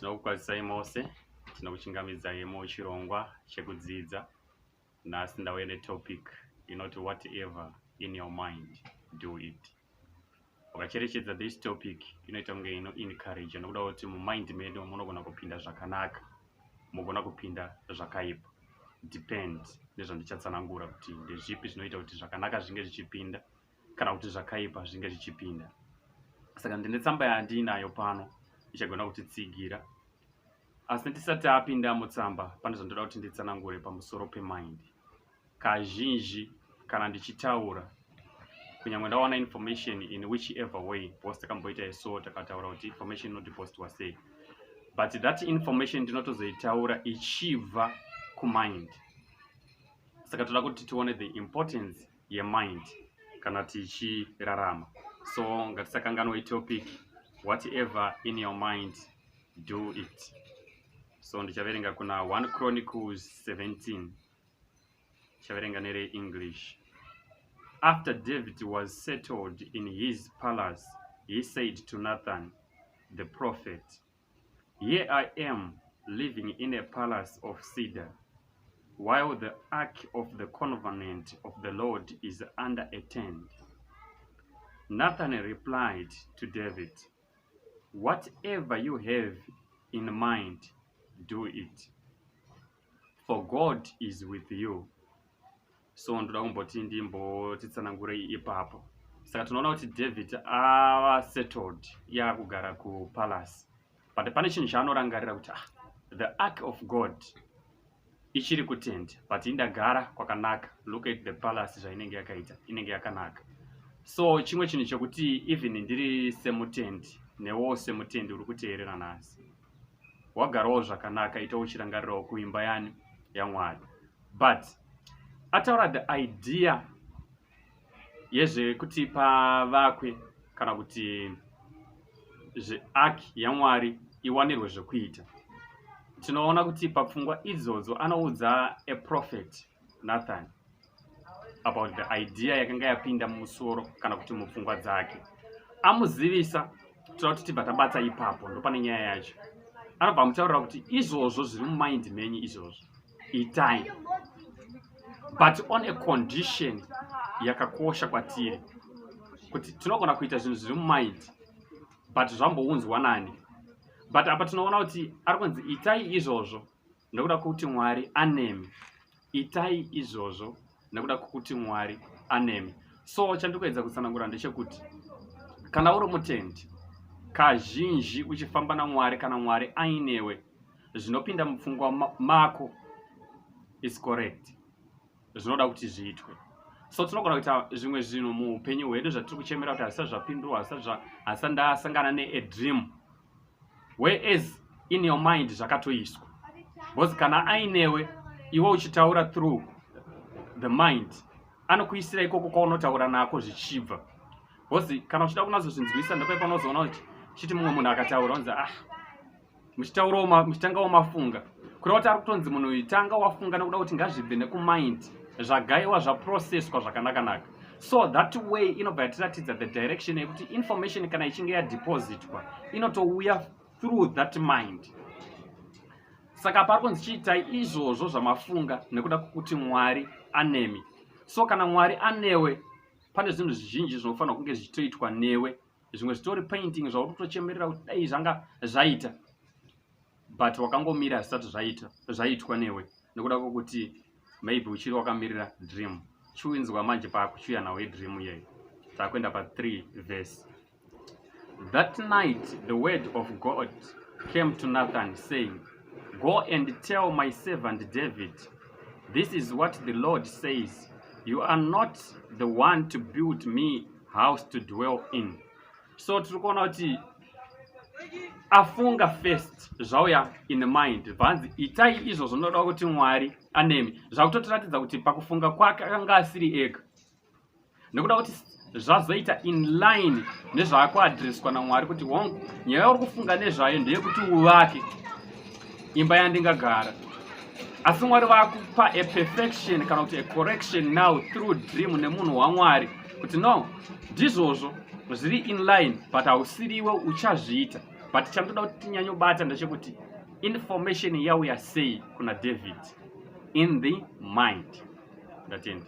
Tinokukwazisai mose, tinokuchingamidzai muchirongwa chekudzidza. Nhasi ndauya netopic inoti whatever in your mind, do it. Ukacherechedza this topic inoita kunge ino-encourage nokuda kuti mumind medu munogona kupinda zvakanaka, mugona kupinda zvakaipa. Depend nezvandichatsanangura kuti ndezvipi zvinoita kuti zvakanaka zvinge zvichipinda kana kuti zvakaipa zvinge zvichipinda. Saka ndine tsamba yandinayo pano ichagona kutitsigira. Asi ndisati apinda mutsamba pane zvandoda kuti nditsanangure pamusoro pemind. Kazhinji kana ndichitaura kunyangwe ndawana information in whichever way post takamboita so takataura kuti information not post was say, but that information ndinotozoitaura ichibva kumind. Saka toda kuti tione the importance yemind kana tichirarama. So ngatisakanganwe topic whatever in your mind, do it. So ndichaverenga kuna 1 Chronicles 17 chaverenga nere English. After David was settled in his palace, he said to Nathan the prophet, "Here I am living in a palace of cedar, while the ark of the covenant of the Lord is under a tent." Nathan replied to David, "Whatever you have in mind, do it, for God is with you." So ndoda kumboti ndimbotitsanangure ipapo. Saka tunaona kuti David ava settled, yakugara ku palace. But pane chinhu chaanorangarira kuti the ark of God ichiri kutent, but indagara kwakanaka. Look at the palace zvainenge yakaita, inenge yakanaka. So chimwe chinhu chokuti even ndiri semutendi newo semutendi uri kuteerera nhasi, wagarawo zvakanaka, ita uchirangarirawo kuimba yani yaMwari. But ataura the idea yezvekuti pavakwe kana kuti ark yaMwari iwanirwe zvekuita. Tinoona kuti papfungwa idzodzo anoudza a prophet Nathan about the idea yakanga yapinda mumusoro kana kuti mupfungwa dzake. Amuzivisa, toda kuti tibva tabata ipapo, ndo pane nyaya yacho. Anobva amutaurira kuti izvozvo zviri mumind menyu izvozvo itai, but on a condition yakakosha kwatiri, kuti tinogona kuita zvinhu zviri mumind but zvambounzwa nani. But apa tinoona kuti ari kunzi itai izvozvo nekuda kuti Mwari anemi. Itai izvozvo nekuda kuti Mwari anemi. So chandikuedza kutsanangura ndechekuti kana uri mutendi, kazhinji uchifamba naMwari kana Mwari ainewe, zvinopinda mupfungwa mako is correct, zvinoda kuti zviitwe. So tinogona kuita zvimwe zvinhu muupenyu hwedu zvatiri kuchemera kuti hasisa zvapindurwa, hasa ndasangana ne a dream, whereas in your mind zvakatoiswa. Because kana ainewe iwe uchitaura through the mind, anokuisira ikoko kwaunotaura nako zvichibva. Because kana uchida kunazozvinzwisa ndipo panozoona kuti chiti mumwe munhu akataura unzi muchitangawo mafunga, kureva kuti ari kutonzi munhu itanga wafunga nekuda kuti ngazvibve nekumind, zvagaiwa zvaprocesswa zvakanaka. So that way inobva yatiratidza the direction yekuti information kana ichinge yadepositwa inotouya through that mind. Saka pari kunzi chiitai izvozvo zvamafunga nekuda kuti Mwari anemi. So kana Mwari anewe, pane zvinhu zvizhinji zvinofanira kunge zvichitoitwa newe, zvimwe zvitori painting zvauri kutochemerera kuti dai zvanga zvaita, but wakangomira zvisati zvaitwa newe nekuda kwokuti maybe uchiri wakamirira dream. Chiuinzwa manje pakuchiuya nawe dream iyeyo. Takuenda pa 3 verse. That night the word of God came to Nathan saying, "Go and tell my servant David, this is what the Lord says, you are not the one to build me house to dwell in." So turikuona kuti afunga first zvauya in mind, bvanzi itai izvo zvinoda kuti Mwari anemi. Zvakutotiratidza kuti pakufunga kwake akanga asiri ega, nekuda kuti zvazoita in line nezvaakuadreswa naMwari kuti wangu, nyaya yauri kufunga nezvayo ndeyekuti uvake imba yandingagara. Asi Mwari vakupa a perfection kana kuti a correction now through dream nemunhu waMwari kuti no, ndizvozvo zviri in line, but hausiriwe uchazviita. but chamtoda kuti tinyanye kubata ndechekuti information yawo yasei kuna David in the mind. Ndatenda.